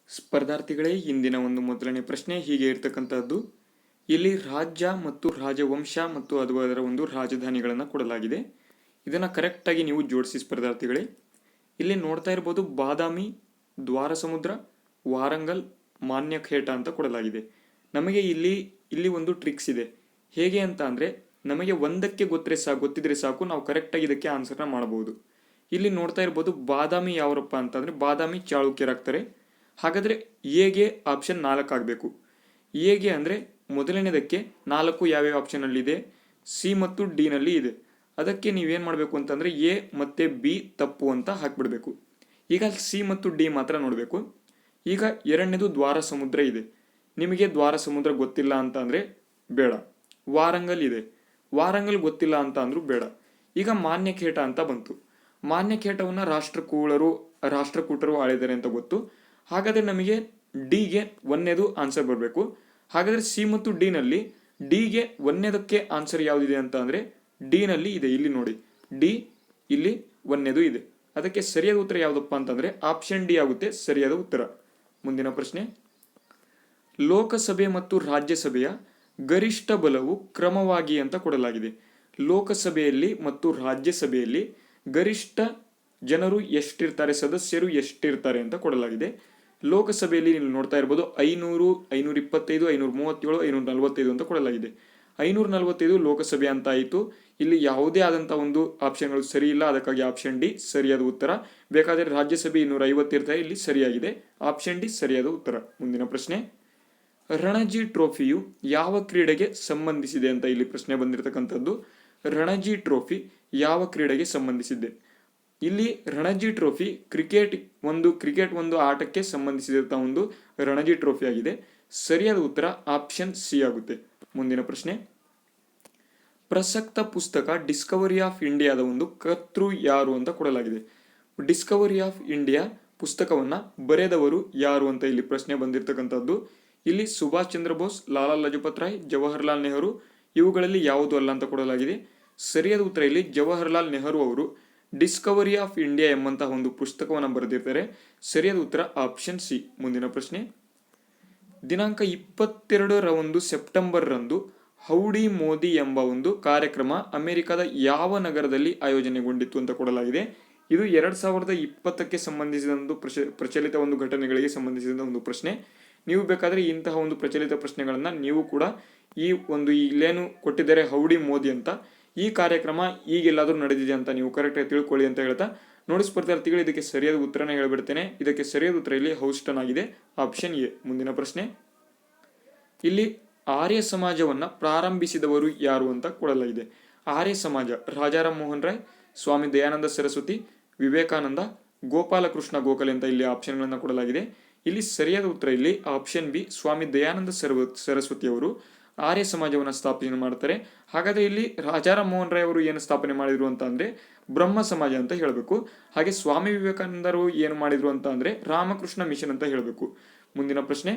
ಸ್ಪರ್ಧಾರ್ಥಿಗಳೇ, ಇಂದಿನ ಒಂದು ಮೊದಲನೇ ಪ್ರಶ್ನೆ ಹೀಗೆ ಇರ್ತಕ್ಕಂಥದ್ದು. ಇಲ್ಲಿ ರಾಜ್ಯ ಮತ್ತು ರಾಜವಂಶ ಮತ್ತು ಅದರ ಒಂದು ರಾಜಧಾನಿಗಳನ್ನು ಕೊಡಲಾಗಿದೆ. ಇದನ್ನು ಕರೆಕ್ಟಾಗಿ ನೀವು ಜೋಡಿಸಿ ಸ್ಪರ್ಧಾರ್ಥಿಗಳೇ. ಇಲ್ಲಿ ನೋಡ್ತಾ ಇರ್ಬೋದು, ಬಾದಾಮಿ, ದ್ವಾರಸಮುದ್ರ, ವಾರಂಗಲ್, ಮಾನ್ಯಖೇಟ ಅಂತ ಕೊಡಲಾಗಿದೆ. ನಮಗೆ ಇಲ್ಲಿ ಒಂದು ಟ್ರಿಕ್ಸ್ ಇದೆ. ಹೇಗೆ ಅಂತ ಅಂದರೆ, ನಮಗೆ ಒಂದಕ್ಕೆ ಗೊತ್ತಿದ್ರೆ ಸಾಕು, ನಾವು ಕರೆಕ್ಟಾಗಿ ಇದಕ್ಕೆ ಆನ್ಸರ್ನ ಮಾಡಬಹುದು. ಇಲ್ಲಿ ನೋಡ್ತಾ ಇರ್ಬೋದು, ಬಾದಾಮಿ ಯಾವರಪ್ಪ ಅಂತಂದರೆ ಬಾದಾಮಿ ಚಾಳುಕ್ಯರಾಗ್ತಾರೆ. ಹಾಗಾದರೆ ಎಗೆ ಆಪ್ಷನ್ 4 ಆಗಬೇಕು. ಎಗೆ ಅಂದರೆ ಮೊದಲನೇದಕ್ಕೆ 4 ಯಾವ್ಯಾವ ಆಪ್ಷನಲ್ಲಿದೆ? ಸಿ ಮತ್ತು ಡಿ ನಲ್ಲಿ ಇದೆ. ಅದಕ್ಕೆ ನೀವೇನು ಮಾಡಬೇಕು ಅಂತಂದರೆ ಎ ಮತ್ತು ಬಿ ತಪ್ಪು ಅಂತ ಹಾಕಿಬಿಡಬೇಕು. ಈಗ ಸಿ ಮತ್ತು ಡಿ ಮಾತ್ರ ನೋಡಬೇಕು. ಈಗ ಎರಡನೇದು ದ್ವಾರ ಸಮುದ್ರ ಇದೆ. ನಿಮಗೆ ದ್ವಾರ ಸಮುದ್ರ ಗೊತ್ತಿಲ್ಲ ಅಂತ ಅಂದರೆ ಬೇಡ. ವಾರಂಗಲ್ ಇದೆ. ವಾರಂಗಲ್ ಗೊತ್ತಿಲ್ಲ ಅಂತ ಅಂದರೂ ಬೇಡ. ಈಗ ಮಾನ್ಯಖೇಟ ಅಂತ ಬಂತು. ಮಾನ್ಯಖೇಟವನ್ನು ರಾಷ್ಟ್ರಕೂಟರು ಆಳಿದ್ದಾರೆ ಅಂತ ಗೊತ್ತು. ಹಾಗಾದರೆ ನಮಗೆ ಡಿಗೆ ಒಂದನೇದು ಆನ್ಸರ್ ಬರಬೇಕು. ಹಾಗಾದರೆ ಸಿ ಮತ್ತು ಡಿ ನಲ್ಲಿ ಡಿಗೆ ಒಂದನೇದಕ್ಕೆ ಆನ್ಸರ್ ಯಾವುದಿದೆ ಅಂತ ಅಂದರೆ ಡಿ ನಲ್ಲಿ ಇದೆ. ಇಲ್ಲಿ ನೋಡಿ, ಡಿ ಇಲ್ಲಿ ಒಂದನೇದು ಇದೆ. ಅದಕ್ಕೆ ಸರಿಯಾದ ಉತ್ತರ ಯಾವುದಪ್ಪ ಅಂತಂದರೆ ಆಪ್ಷನ್ ಡಿ ಆಗುತ್ತೆ ಸರಿಯಾದ ಉತ್ತರ. ಮುಂದಿನ ಪ್ರಶ್ನೆ, ಲೋಕಸಭೆ ಮತ್ತು ರಾಜ್ಯಸಭೆಯ ಗರಿಷ್ಠ ಬಲವು ಕ್ರಮವಾಗಿ ಅಂತ ಕೊಡಲಾಗಿದೆ. ಲೋಕಸಭೆಯಲ್ಲಿ ಮತ್ತು ರಾಜ್ಯಸಭೆಯಲ್ಲಿ ಗರಿಷ್ಠ ಜನರು ಎಷ್ಟಿರ್ತಾರೆ, ಸದಸ್ಯರು ಎಷ್ಟಿರ್ತಾರೆ ಅಂತ ಕೊಡಲಾಗಿದೆ. ಲೋಕಸಭೆಯಲ್ಲಿ ನೀವು ನೋಡ್ತಾ ಇರ್ಬೋದು 500, 525, 537, 545 ಅಂತ ಕೊಡಲಾಗಿದೆ. 545 ಲೋಕಸಭೆ ಅಂತ ಆಯಿತು. ಇಲ್ಲಿ ಯಾವುದೇ ಆದಂಥ ಒಂದು ಆಪ್ಷನ್ಗಳು ಸರಿ ಇಲ್ಲ, ಅದಕ್ಕಾಗಿ ಆಪ್ಷನ್ ಡಿ ಸರಿಯಾದ ಉತ್ತರ. ಬೇಕಾದರೆ ರಾಜ್ಯಸಭೆ 250 ಇರ್ತಾರೆ, ಇಲ್ಲಿ ಸರಿಯಾಗಿದೆ. ಆಪ್ಷನ್ ಡಿ ಸರಿಯಾದ ಉತ್ತರ. ಮುಂದಿನ ಪ್ರಶ್ನೆ, ರಣಜಿ ಟ್ರೋಫಿಯು ಯಾವ ಕ್ರೀಡೆಗೆ ಸಂಬಂಧಿಸಿದೆ ಅಂತ ಇಲ್ಲಿ ಪ್ರಶ್ನೆ ಬಂದಿರತಕ್ಕಂಥದ್ದು. ರಣಜಿ ಟ್ರೋಫಿ ಯಾವ ಕ್ರೀಡೆಗೆ ಸಂಬಂಧಿಸಿದೆ? ಇಲ್ಲಿ ರಣಜಿ ಟ್ರೋಫಿ ಕ್ರಿಕೆಟ್ ಒಂದು ಆಟಕ್ಕೆ ಸಂಬಂಧಿಸಿದಂಥ ಒಂದು ರಣಜಿ ಟ್ರೋಫಿ ಆಗಿದೆ. ಸರಿಯಾದ ಉತ್ತರ ಆಪ್ಷನ್ ಸಿ ಆಗುತ್ತೆ. ಮುಂದಿನ ಪ್ರಶ್ನೆ, ಪ್ರಸಕ್ತ ಪುಸ್ತಕ ಡಿಸ್ಕವರಿ ಆಫ್ ಇಂಡಿಯಾದ ಒಂದು ಕರ್ತೃ ಯಾರು ಅಂತ ಕೊಡಲಾಗಿದೆ. ಡಿಸ್ಕವರಿ ಆಫ್ ಇಂಡಿಯಾ ಪುಸ್ತಕವನ್ನ ಬರೆದವರು ಯಾರು ಅಂತ ಇಲ್ಲಿ ಪ್ರಶ್ನೆ ಬಂದಿರತಕ್ಕಂಥದ್ದು. ಇಲ್ಲಿ ಸುಭಾಷ್ ಚಂದ್ರ ಬೋಸ್, ಲಾಲಾ ಲಜಪತ್ ರಾಯ್, ಜವಾಹರ್ಲಾಲ್ ನೆಹರು ಇವುಗಳಲ್ಲಿ ಯಾವುದು ಅಲ್ಲ ಅಂತ ಕೊಡಲಾಗಿದೆ. ಸರಿಯಾದ ಉತ್ತರ ಇಲ್ಲಿ ಜವಾಹರ್ಲಾಲ್ ನೆಹರು ಅವರು ಡಿಸ್ಕವರಿ ಆಫ್ ಇಂಡಿಯಾ ಎಂಬಂತಹ ಒಂದು ಪುಸ್ತಕವನ್ನು ಬರೆದಿರ್ತಾರೆ. ಸರಿಯಾದ ಉತ್ತರ ಆಪ್ಷನ್ ಸಿ. ಮುಂದಿನ ಪ್ರಶ್ನೆ, ದಿನಾಂಕ 22 ಸೆಪ್ಟೆಂಬರ್ ರಂದು ಹೌಡಿ ಮೋದಿ ಎಂಬ ಒಂದು ಕಾರ್ಯಕ್ರಮ ಅಮೆರಿಕದ ಯಾವ ನಗರದಲ್ಲಿ ಆಯೋಜನೆಗೊಂಡಿತ್ತು ಅಂತ ಕೊಡಲಾಗಿದೆ. ಇದು 2020ಕ್ಕೆ ಸಂಬಂಧಿಸಿದ ಪ್ರಚಲಿತ ಒಂದು ಘಟನೆಗಳಿಗೆ ಸಂಬಂಧಿಸಿದ ಒಂದು ಪ್ರಶ್ನೆ. ನೀವು ಬೇಕಾದರೆ ಇಂತಹ ಒಂದು ಪ್ರಚಲಿತ ಪ್ರಶ್ನೆಗಳನ್ನ ನೀವು ಕೂಡ ಇಲ್ಲೇನು ಕೊಟ್ಟಿದ್ದಾರೆ ಹೌಡಿ ಮೋದಿ ಅಂತ, ಈ ಕಾರ್ಯಕ್ರಮ ಈಗೆಲ್ಲಾದರೂ ನಡೆದಿದೆ ಅಂತ ನೀವು ಕರೆಕ್ಟಾಗಿ ತಿಳ್ಕೊಳ್ಳಿ ಅಂತ ಹೇಳ್ತಾ ನೋಡಿ ಸ್ಪರ್ಧಾರ್ಥಿಗಳು, ಇದಕ್ಕೆ ಸರಿಯಾದ ಉತ್ತರನ ಹೇಳ್ಬಿಡ್ತೇನೆ. ಇದಕ್ಕೆ ಸರಿಯಾದ ಉತ್ತರ ಇಲ್ಲಿ ಹೌಸ್ಟನ್ ಆಗಿದೆ, ಆಪ್ಷನ್ ಎ. ಮುಂದಿನ ಪ್ರಶ್ನೆ, ಇಲ್ಲಿ ಆರ್ಯ ಸಮಾಜವನ್ನ ಪ್ರಾರಂಭಿಸಿದವರು ಯಾರು ಅಂತ ಕೊಡಲಾಗಿದೆ. ಆರ್ಯ ಸಮಾಜ ರಾಜಾರಾಮ್ ಮೋಹನ್ ರಾಯ್, ಸ್ವಾಮಿ ದಯಾನಂದ ಸರಸ್ವತಿ, ವಿವೇಕಾನಂದ, ಗೋಪಾಲಕೃಷ್ಣ ಗೋಖಲೆ ಅಂತ ಇಲ್ಲಿ ಆಪ್ಷನ್ಗಳನ್ನ ಕೊಡಲಾಗಿದೆ. ಇಲ್ಲಿ ಸರಿಯಾದ ಉತ್ತರ ಇಲ್ಲಿ ಆಪ್ಷನ್ ಬಿ, ಸ್ವಾಮಿ ದಯಾನಂದ ಸರಸ್ವತಿ ಅವರು ಆರ್ಯ ಸಮಾಜವನ್ನು ಸ್ಥಾಪನೆ ಮಾಡ್ತಾರೆ. ಹಾಗಾದ್ರೆ ಇಲ್ಲಿ ರಾಜಾರಾಮ್ ಮೋಹನ್ ರಾಯ್ ಅವರು ಏನು ಸ್ಥಾಪನೆ ಮಾಡಿದ್ರು ಅಂತ ಅಂದ್ರೆ ಬ್ರಹ್ಮ ಸಮಾಜ ಅಂತ ಹೇಳಬೇಕು. ಹಾಗೆ ಸ್ವಾಮಿ ವಿವೇಕಾನಂದರು ಏನು ಮಾಡಿದ್ರು ಅಂತ ಅಂದ್ರೆ ರಾಮಕೃಷ್ಣ ಮಿಷನ್ ಅಂತ ಹೇಳಬೇಕು. ಮುಂದಿನ ಪ್ರಶ್ನೆ,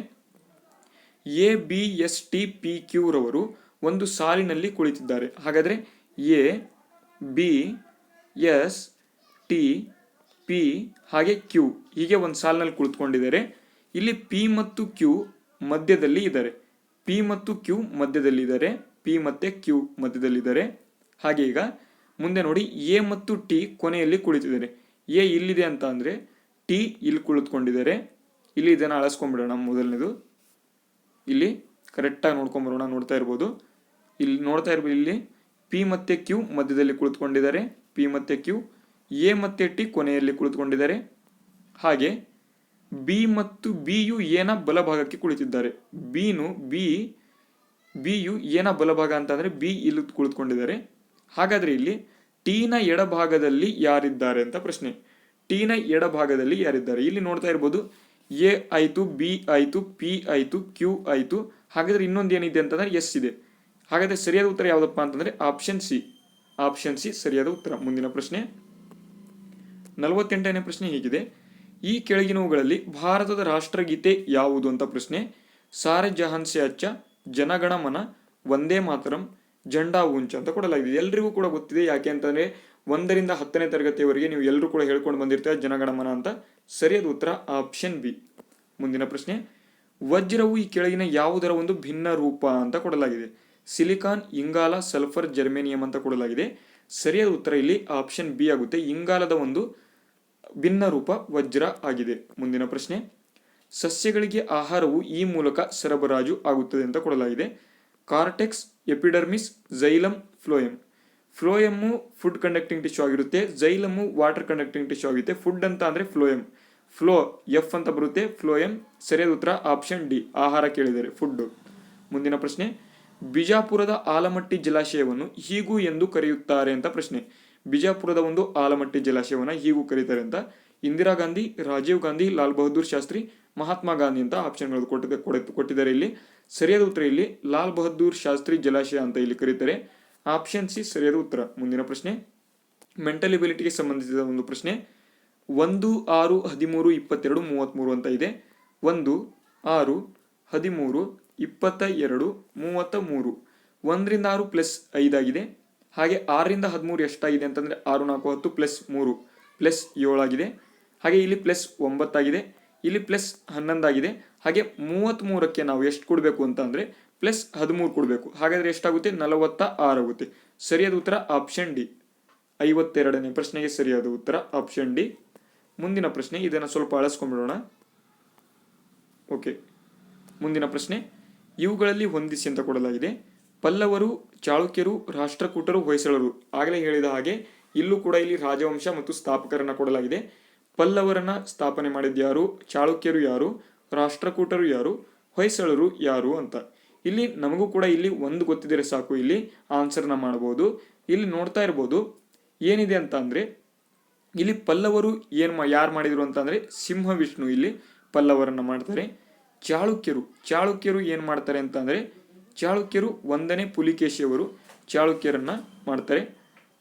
ABSTPQ ರವರು ಒಂದು ಸಾಲಿನಲ್ಲಿ ಕುಳಿತಿದ್ದಾರೆ. ಹಾಗಾದ್ರೆ ABSTP ಹಾಗೆ Q ಹೀಗೆ ಒಂದು ಸಾಲಿನಲ್ಲಿ ಕುಳಿತುಕೊಂಡಿದ್ದಾರೆ. ಇಲ್ಲಿ P ಮತ್ತು Q ಮಧ್ಯದಲ್ಲಿ ಇದ್ದಾರೆ. P ಮತ್ತು Q ಮಧ್ಯದಲ್ಲಿದ್ದಾರೆ. P ಮತ್ತೆ Q ಮಧ್ಯದಲ್ಲಿದ್ದಾರೆ. ಹಾಗೆ ಈಗ ಮುಂದೆ ನೋಡಿ, A ಮತ್ತು T ಕೊನೆಯಲ್ಲಿ ಕುಳಿತಿದ್ದಾರೆ. A ಇಲ್ಲಿದೆ ಅಂತ ಅಂದ್ರೆ T ಇಲ್ಲಿ ಕುಳಿತುಕೊಂಡಿದ್ದಾರೆ. ಇಲ್ಲಿ ಇದನ್ನ ಅಳಿಸ್ಕೊಂಡ್ಬಿಡೋಣ. ಮೊದಲನೇದು ಇಲ್ಲಿ ಕರೆಕ್ಟಾಗಿ ನೋಡ್ಕೊಂಡ್ಬರೋಣ. ನೋಡ್ತಾ ಇರ್ಬೋದು, ಇಲ್ಲಿ P ಮತ್ತೆ Q ಮಧ್ಯದಲ್ಲಿ ಕುಳಿತುಕೊಂಡಿದ್ದಾರೆ. P ಮತ್ತೆ Q, A ಮತ್ತೆ T ಕೊನೆಯಲ್ಲಿ ಕುಳಿತುಕೊಂಡಿದ್ದಾರೆ. ಹಾಗೆ ಬಿ ಮತ್ತು ಬಿಯು ಏನ ಬಲಭಾಗಕ್ಕೆ ಕುಳಿತಿದ್ದಾರೆ. ಬಿಯು ಏನ ಬಲಭಾಗ ಅಂತಂದ್ರೆ ಬಿ ಇಲ್ಲಿ ಕುಳಿತುಕೊಂಡಿದ್ದಾರೆ. ಹಾಗಾದ್ರೆ ಇಲ್ಲಿ ಟೀನ ಎಡಭಾಗದಲ್ಲಿ ಯಾರಿದ್ದಾರೆ ಅಂತ ಪ್ರಶ್ನೆ. ಟೀನ ಎಡಭಾಗದಲ್ಲಿ ಯಾರಿದ್ದಾರೆ? ಇಲ್ಲಿ ನೋಡ್ತಾ ಇರ್ಬೋದು, ಎ ಆಯ್ತು, ಬಿ ಆಯ್ತು, ಪಿ ಆಯ್ತು, ಕ್ಯೂ ಆಯ್ತು. ಹಾಗಾದ್ರೆ ಇನ್ನೊಂದು ಏನಿದೆ ಅಂತಂದ್ರೆ ಎಸ್ ಇದೆ. ಹಾಗಾದ್ರೆ ಸರಿಯಾದ ಉತ್ತರ ಯಾವುದಪ್ಪ ಅಂತಂದ್ರೆ ಆಪ್ಷನ್ ಸಿ. ಆಪ್ಷನ್ ಸಿ ಸರಿಯಾದ ಉತ್ತರ. ಮುಂದಿನ ಪ್ರಶ್ನೆ, 48ನೇ ಪ್ರಶ್ನೆ ಹೀಗಿದೆ, ಈ ಕೆಳಗಿನವುಗಳಲ್ಲಿ ಭಾರತದ ರಾಷ್ಟ್ರಗೀತೆ ಯಾವುದು ಅಂತ ಪ್ರಶ್ನೆ. ಸಾರೆ ಜಹಾನ್ ಸೆ ಅಚ್ಚ, ಜನಗಣಮನ, ವಂದೇ ಮಾತರಂ, ಜಂಡಾ ಊಂಚ ಅಂತ ಕೊಡಲಾಗಿದೆ. ಎಲ್ರಿಗೂ ಕೂಡ ಗೊತ್ತಿದೆ. ಯಾಕೆ ಅಂತಂದ್ರೆ 1ರಿಂದ 10ನೇ ತರಗತಿಯವರೆಗೆ ನೀವು ಎಲ್ಲರೂ ಕೂಡ ಹೇಳ್ಕೊಂಡು ಬಂದಿರ್ತೀರ ಜನಗಣಮನ ಅಂತ. ಸರಿಯಾದ ಉತ್ತರ ಆಪ್ಷನ್ ಬಿ. ಮುಂದಿನ ಪ್ರಶ್ನೆ, ವಜ್ರವು ಈ ಕೆಳಗಿನ ಯಾವುದರ ಒಂದು ಭಿನ್ನ ರೂಪ ಅಂತ ಕೊಡಲಾಗಿದೆ. ಸಿಲಿಕಾನ್, ಇಂಗಾಲ, ಸಲ್ಫರ್, ಜರ್ಮೇನಿಯಂ ಅಂತ ಕೊಡಲಾಗಿದೆ. ಸರಿಯಾದ ಉತ್ತರ ಇಲ್ಲಿ ಆಪ್ಷನ್ ಬಿ ಆಗುತ್ತೆ. ಇಂಗಾಲದ ಒಂದು ಭಿನ್ನ ರೂಪ ವಜ್ರ ಆಗಿದೆ. ಮುಂದಿನ ಪ್ರಶ್ನೆ, ಸಸ್ಯಗಳಿಗೆ ಆಹಾರವು ಈ ಮೂಲಕ ಸರಬರಾಜು ಆಗುತ್ತದೆ ಅಂತ ಕೊಡಲಾಗಿದೆ. Cortex, epidermis, xylem, phloem. Phloem food conducting tissue ಆಗಿರುತ್ತೆ, ಝೈಲಮ್ಮು ವಾಟರ್ ಕಂಡಕ್ಟಿಂಗ್ ಟಿಶ್ಯೂ ಆಗುತ್ತೆ. ಫುಡ್ ಅಂತ ಅಂದರೆ ಫ್ಲೋಯಮ್, ಫ್ಲೋ ಎಫ್ ಅಂತ ಬರುತ್ತೆ, ಫ್ಲೋಯಮ್. ಸರಿಯಾದ ಉತ್ತರ ಆಪ್ಷನ್ ಡಿ, ಆಹಾರ ಕೇಳಿದರೆ ಫುಡ್. ಮುಂದಿನ ಪ್ರಶ್ನೆ, ಬಿಜಾಪುರದ ಆಲಮಟ್ಟಿ ಜಲಾಶಯವನ್ನು ಹೀಗೂ ಎಂದು ಕರೆಯುತ್ತಾರೆ ಅಂತ ಪ್ರಶ್ನೆ. ಬಿಜಾಪುರದ ಒಂದು ಆಲಮಟ್ಟಿ ಜಲಾಶಯವನ್ನು ಹೀಗೂ ಕರೀತಾರೆ ಅಂತ ಇಂದಿರಾ ಗಾಂಧಿ, ರಾಜೀವ್ ಗಾಂಧಿ, ಲಾಲ್ ಬಹದ್ದೂರ್ ಶಾಸ್ತ್ರಿ, ಮಹಾತ್ಮ ಗಾಂಧಿ ಅಂತ ಆಪ್ಷನ್ಗಳು ಕೊಟ್ಟಿದ್ದಾರೆ ಇಲ್ಲಿ. ಸರಿಯಾದ ಉತ್ತರ ಇಲ್ಲಿ ಲಾಲ್ ಬಹದ್ದೂರ್ ಶಾಸ್ತ್ರಿ ಜಲಾಶಯ ಅಂತ ಇಲ್ಲಿ ಕರೀತಾರೆ. ಆಪ್ಷನ್ ಸಿ ಸರಿಯಾದ ಉತ್ತರ. ಮುಂದಿನ ಪ್ರಶ್ನೆ, ಮೆಂಟಲ್ ಎಬಿಲಿಟಿಗೆ ಸಂಬಂಧಿಸಿದ ಒಂದು ಪ್ರಶ್ನೆ. 1, 6, 13, 22, 33 ಅಂತ ಇದೆ. 1, 6, 13, 22, 33. 1ರಿಂದ 6 ಪ್ಲಸ್ 5 ಆಗಿದೆ. ಹಾಗೆ 6ರಿಂದ 13 ಎಷ್ಟಾಗಿದೆ ಅಂತಂದರೆ 6, 4, 10 ಪ್ಲಸ್ 3 ಪ್ಲಸ್ 7 ಆಗಿದೆ. ಹಾಗೆ ಇಲ್ಲಿ ಪ್ಲಸ್ 9 ಆಗಿದೆ, ಇಲ್ಲಿ ಪ್ಲಸ್ 11 ಆಗಿದೆ. ಹಾಗೆ 33ಕ್ಕೆ ನಾವು ಎಷ್ಟು ಕೊಡಬೇಕು ಅಂತ ಅಂದರೆ ಪ್ಲಸ್ 13 ಕೊಡಬೇಕು. ಹಾಗಾದರೆ ಎಷ್ಟಾಗುತ್ತೆ? 46 ಆಗುತ್ತೆ. ಸರಿಯಾದ ಉತ್ತರ ಆಪ್ಷನ್ ಡಿ. 52ನೇ ಪ್ರಶ್ನೆಗೆ ಸರಿಯಾದ ಉತ್ತರ ಆಪ್ಷನ್ ಡಿ. ಮುಂದಿನ ಪ್ರಶ್ನೆ, ಇದನ್ನು ಸ್ವಲ್ಪ ಅಳಿಸ್ಕೊಂಡ್ಬಿಡೋಣ. ಓಕೆ, ಮುಂದಿನ ಪ್ರಶ್ನೆ, ಇವುಗಳಲ್ಲಿ ಹೊಂದಿಸಿ ಅಂತ ಕೊಡಲಾಗಿದೆ. ಪಲ್ಲವರು, ಚಾಳುಕ್ಯರು, ರಾಷ್ಟ್ರಕೂಟರು, ಹೊಯ್ಸಳರು. ಆಗಲೇ ಹೇಳಿದ ಹಾಗೆ ಇಲ್ಲೂ ಕೂಡ ಇಲ್ಲಿ ರಾಜವಂಶ ಮತ್ತು ಸ್ಥಾಪಕರನ್ನ ಕೊಡಲಾಗಿದೆ. ಪಲ್ಲವರನ್ನ ಸ್ಥಾಪನೆ ಮಾಡಿದ್ಯಾರು, ಚಾಳುಕ್ಯರು ಯಾರು, ರಾಷ್ಟ್ರಕೂಟರು ಯಾರು, ಹೊಯ್ಸಳರು ಯಾರು ಅಂತ. ಇಲ್ಲಿ ನಮಗೂ ಕೂಡ ಇಲ್ಲಿ ಒಂದು ಗೊತ್ತಿದ್ದರೆ ಸಾಕು, ಇಲ್ಲಿ ಆನ್ಸರ್ನ ಮಾಡಬಹುದು. ಇಲ್ಲಿ ನೋಡ್ತಾ ಇರ್ಬೋದು ಏನಿದೆ ಅಂತ ಅಂದರೆ, ಇಲ್ಲಿ ಪಲ್ಲವರು ಯಾರು ಮಾಡಿದ್ರು ಅಂತ ಅಂದರೆ ಸಿಂಹ ವಿಷ್ಣು ಇಲ್ಲಿ ಪಲ್ಲವರನ್ನ ಮಾಡ್ತಾರೆ. ಚಾಳುಕ್ಯರು ಏನು ಮಾಡ್ತಾರೆ ಅಂತ ಅಂದರೆ, ಚಾಳುಕ್ಯರು 1ನೇ ಪುಲಿಕೇಶಿಯವರು ಚಾಳುಕ್ಯರನ್ನ ಮಾಡ್ತಾರೆ.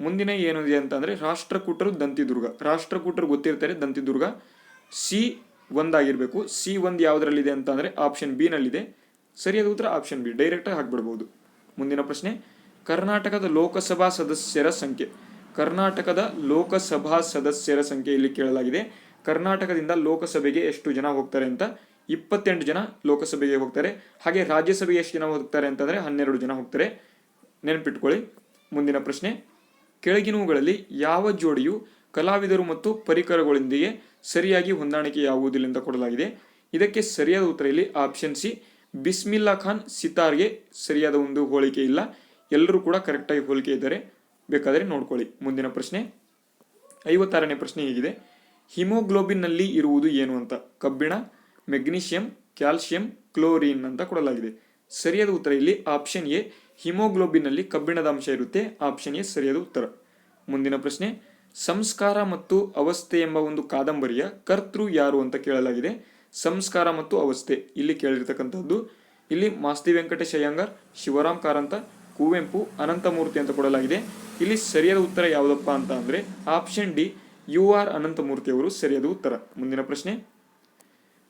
ಮುಂದಿನ ಏನಿದೆ ಅಂತ ಅಂದರೆ ರಾಷ್ಟ್ರಕೂಟರು ದಂತಿದುರ್ಗ. ರಾಷ್ಟ್ರಕೂಟರು ಗೊತ್ತಿರ್ತಾರೆ, ದಂತಿದುರ್ಗ. C1 ಆಗಿರಬೇಕು. C1 ಯಾವುದರಲ್ಲಿದೆ ಅಂತ ಅಂದರೆ ಆಪ್ಷನ್ ಬಿ ನಲ್ಲಿದೆ. ಸರಿಯಾದ ಉತ್ತರ ಆಪ್ಷನ್ ಬಿ, ಡೈರೆಕ್ಟಾಗಿ ಹಾಕ್ಬಿಡ್ಬೋದು. ಮುಂದಿನ ಪ್ರಶ್ನೆ, ಕರ್ನಾಟಕದ ಲೋಕಸಭಾ ಸದಸ್ಯರ ಸಂಖ್ಯೆ. ಕರ್ನಾಟಕದ ಲೋಕಸಭಾ ಸದಸ್ಯರ ಸಂಖ್ಯೆ ಇಲ್ಲಿ ಕೇಳಲಾಗಿದೆ. ಕರ್ನಾಟಕದಿಂದ ಲೋಕಸಭೆಗೆ ಎಷ್ಟು ಜನ ಹೋಗ್ತಾರೆ ಅಂತ 28 ಜನ ಲೋಕಸಭೆಗೆ ಹೋಗ್ತಾರೆ. ಹಾಗೆ ರಾಜ್ಯಸಭೆಗೆ ಎಷ್ಟು ಜನ ಹೋಗ್ತಾರೆ ಅಂತಂದರೆ 12 ಜನ ಹೋಗ್ತಾರೆ, ನೆನಪಿಟ್ಕೊಳ್ಳಿ. ಮುಂದಿನ ಪ್ರಶ್ನೆ, ಕೆಳಗಿನವುಗಳಲ್ಲಿ ಯಾವ ಜೋಡಿಯು ಕಲಾವಿದರು ಮತ್ತು ಪರಿಕರಗಳೊಂದಿಗೆ ಸರಿಯಾಗಿ ಹೊಂದಾಣಿಕೆಯಾಗುವುದಿಲ್ಲ ಅಂತ ಕೊಡಲಾಗಿದೆ. ಇದಕ್ಕೆ ಸರಿಯಾದ ಉತ್ತರ ಇಲ್ಲಿ ಆಪ್ಷನ್ ಸಿ, ಬಿಸ್ಮಿಲ್ಲಾ ಖಾನ್ ಸಿತಾರ್ಗೆ ಸರಿಯಾದ ಒಂದು ಹೋಲಿಕೆ ಇಲ್ಲ. ಎಲ್ಲರೂ ಕೂಡ ಕರೆಕ್ಟಾಗಿ ಹೋಲಿಕೆ ಇದ್ದಾರೆ, ಬೇಕಾದರೆ ನೋಡ್ಕೊಳ್ಳಿ. ಮುಂದಿನ ಪ್ರಶ್ನೆ, 56ನೇ ಪ್ರಶ್ನೆ ಹೀಗಿದೆ. ಹಿಮೋಗ್ಲೋಬಿನ್ನಲ್ಲಿ ಇರುವುದು ಏನು ಅಂತ. ಕಬ್ಬಿಣ, ಮೆಗ್ನೀಷಿಯಂ, ಕ್ಯಾಲ್ಸಿಯಂ, ಕ್ಲೋರಿನ್ ಅಂತ ಕೊಡಲಾಗಿದೆ. ಸರಿಯಾದ ಉತ್ತರ ಇಲ್ಲಿ ಆಪ್ಷನ್ ಎ, ಹಿಮೋಗ್ಲೋಬಿನ್ನಲ್ಲಿ ಕಬ್ಬಿಣದ ಅಂಶ ಇರುತ್ತೆ. ಆಪ್ಷನ್ ಎ ಸರಿಯಾದ ಉತ್ತರ. ಮುಂದಿನ ಪ್ರಶ್ನೆ, ಸಂಸ್ಕಾರ ಮತ್ತು ಅವಸ್ಥೆ ಎಂಬ ಒಂದು ಕಾದಂಬರಿಯ ಕರ್ತೃ ಯಾರು ಅಂತ ಕೇಳಲಾಗಿದೆ. ಸಂಸ್ಕಾರ ಮತ್ತು ಅವಸ್ಥೆ ಇಲ್ಲಿ ಕೇಳಿರ್ತಕ್ಕಂಥದ್ದು. ಇಲ್ಲಿ ಮಾಸ್ತಿ ವೆಂಕಟೇಶ್ ಅಯ್ಯಂಗಾರ್, ಶಿವರಾಮ್ ಕಾರಂತ, ಕುವೆಂಪು, ಅನಂತಮೂರ್ತಿ ಅಂತ ಕೊಡಲಾಗಿದೆ. ಇಲ್ಲಿ ಸರಿಯಾದ ಉತ್ತರ ಯಾವುದಪ್ಪ ಅಂತ ಅಂದರೆ ಆಪ್ಷನ್ ಡಿ, UR ಅನಂತಮೂರ್ತಿ ಅವರು ಸರಿಯಾದ ಉತ್ತರ. ಮುಂದಿನ ಪ್ರಶ್ನೆ,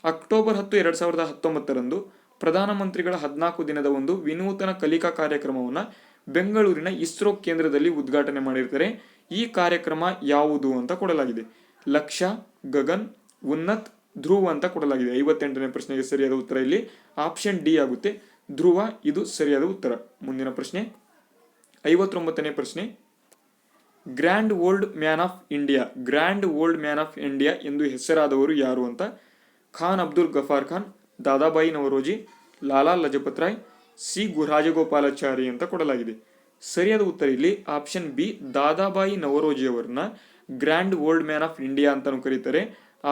ಅಕ್ಟೋಬರ್ 10, 2019ರಂದು ಪ್ರಧಾನಮಂತ್ರಿಗಳ 14 ದಿನದ ಒಂದು ವಿನೂತನ ಕಲಿಕಾ ಕಾರ್ಯಕ್ರಮವನ್ನು ಬೆಂಗಳೂರಿನ ಇಸ್ರೋ ಕೇಂದ್ರದಲ್ಲಿ ಉದ್ಘಾಟನೆ ಮಾಡಿರ್ತಾರೆ. ಈ ಕಾರ್ಯಕ್ರಮ ಯಾವುದು ಅಂತ ಕೊಡಲಾಗಿದೆ. ಲಕ್ಷ್ಯ, ಗಗನ್, ಉನ್ನತ್, ಧ್ರುವ ಅಂತ ಕೊಡಲಾಗಿದೆ. 58ನೇ ಪ್ರಶ್ನೆಗೆ ಸರಿಯಾದ ಉತ್ತರ ಇಲ್ಲಿ ಆಪ್ಷನ್ ಡಿ ಆಗುತ್ತೆ, ಧ್ರುವ. ಇದು ಸರಿಯಾದ ಉತ್ತರ. ಮುಂದಿನ ಪ್ರಶ್ನೆ, 59ನೇ ಪ್ರಶ್ನೆ, grand old man of India. Grand old man of India ಎಂದು ಹೆಸರಾದವರು ಯಾರು ಅಂತ. ಖಾನ್ ಅಬ್ದುಲ್ ಗಫಾರ್ ಖಾನ್, ದಾದಾಬಾಯಿ ನವರೋಜಿ, ಲಾಲಾ ಲಜಪತ್ ರಾಯ್, ಸಿ ರಾಜಗೋಪಾಲಾಚಾರಿ ಅಂತ ಕೊಡಲಾಗಿದೆ. ಸರಿಯಾದ ಉತ್ತರ ಇಲ್ಲಿ ಆಪ್ಷನ್ ಬಿ, ದಾದಾಬಾಯಿ ನವರೋಜಿ ಅವರನ್ನ grand old man of India ಅಂತಾನು ಕರೀತಾರೆ.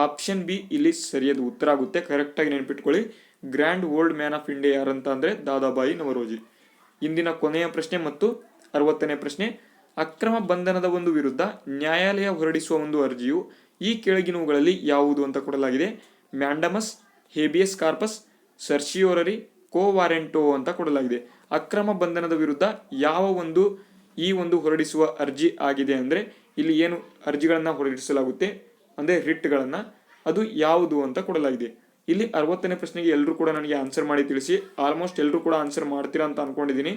ಆಪ್ಷನ್ ಬಿ ಇಲ್ಲಿ ಸರಿಯಾದ ಉತ್ತರ ಆಗುತ್ತೆ. ಕರೆಕ್ಟಾಗಿ ನೆನಪಿಟ್ಕೊಳ್ಳಿ, grand old man of India ಯಾರಂತ ಅಂದರೆ ದಾದಾಬಾಯಿ ನವರೋಜಿ. ಇಂದಿನ ಕೊನೆಯ ಪ್ರಶ್ನೆ ಮತ್ತು 60ನೇ ಪ್ರಶ್ನೆ, ಅಕ್ರಮ ಬಂಧನದ ಒಂದು ವಿರುದ್ಧ ನ್ಯಾಯಾಲಯ ಹೊರಡಿಸುವ ಒಂದು ಅರ್ಜಿಯು ಈ ಕೆಳಗಿನವುಗಳಲ್ಲಿ ಯಾವುದು ಅಂತ ಕೊಡಲಾಗಿದೆ. ಮ್ಯಾಂಡಮಸ್, ಹೇಬಿಯಸ್ ಕಾರ್ಪಸ್, ಸರ್ಶಿಯೋರರಿ, ಕೋವಾರೆಂಟೋ ಅಂತ ಕೊಡಲಾಗಿದೆ. ಅಕ್ರಮ ಬಂಧನದ ವಿರುದ್ಧ ಯಾವ ಒಂದು ಈ ಒಂದು ಹೊರಡಿಸುವ ಅರ್ಜಿ ಆಗಿದೆ ಅಂದರೆ ಇಲ್ಲಿ ಏನು ಅರ್ಜಿಗಳನ್ನು ಹೊರಡಿಸಲಾಗುತ್ತೆ ಅಂದರೆ ರಿಟ್ಗಳನ್ನು, ಅದು ಯಾವುದು ಅಂತ ಕೊಡಲಾಗಿದೆ. ಇಲ್ಲಿ 60ನೇ ಪ್ರಶ್ನೆಗೆ ಎಲ್ಲರೂ ಕೂಡ ನನಗೆ ಆನ್ಸರ್ ಮಾಡಿ ತಿಳಿಸಿ. ಆಲ್ಮೋಸ್ಟ್ ಎಲ್ಲರೂ ಕೂಡ ಆನ್ಸರ್ ಮಾಡ್ತೀರಾ ಅಂತ ಅನ್ಕೊಂಡಿದ್ದೀನಿ.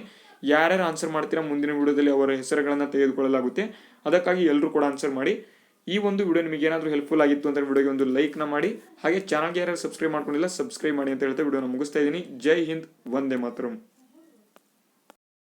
ಯಾರ್ಯಾರು ಆನ್ಸರ್ ಮಾಡ್ತೀರಾ ಮುಂದಿನ ವಿಡಿಯೋದಲ್ಲಿ ಅವರ ಹೆಸರುಗಳನ್ನು ತೆಗೆದುಕೊಳ್ಳಲಾಗುತ್ತೆ. ಅದಕ್ಕಾಗಿ ಎಲ್ಲರೂ ಕೂಡ ಆನ್ಸರ್ ಮಾಡಿ. ಈ ಒಂದು ವಿಡಿಯೋ ನಿಮಗೆ ಏನಾದರೂ ಹೆಲ್ಪ್ಫುಲ್ ಆಗಿತ್ತು ಅಂತ ವಿಡಿಯೋಗೆ ಒಂದು ಲೈಕ್ನ ಮಾಡಿ, ಹಾಗೆ ಚಾನಲ್ಗೆ ಯಾರು ಸಬ್ಸ್ಕ್ರೈಬ್ ಮಾಡ್ಕೊಂಡಿಲ್ಲ ಸಬ್ಸ್ಕ್ರೈಬ್ ಮಾಡಿ ಅಂತ ಹೇಳ್ತಾ ವಿಡಿಯೋನ ಮುಗಿಸ್ತಾ ಇದ್ದೀನಿ. ಜೈ ಹಿಂದ್, ವಂದೇ ಮಾತರಂ.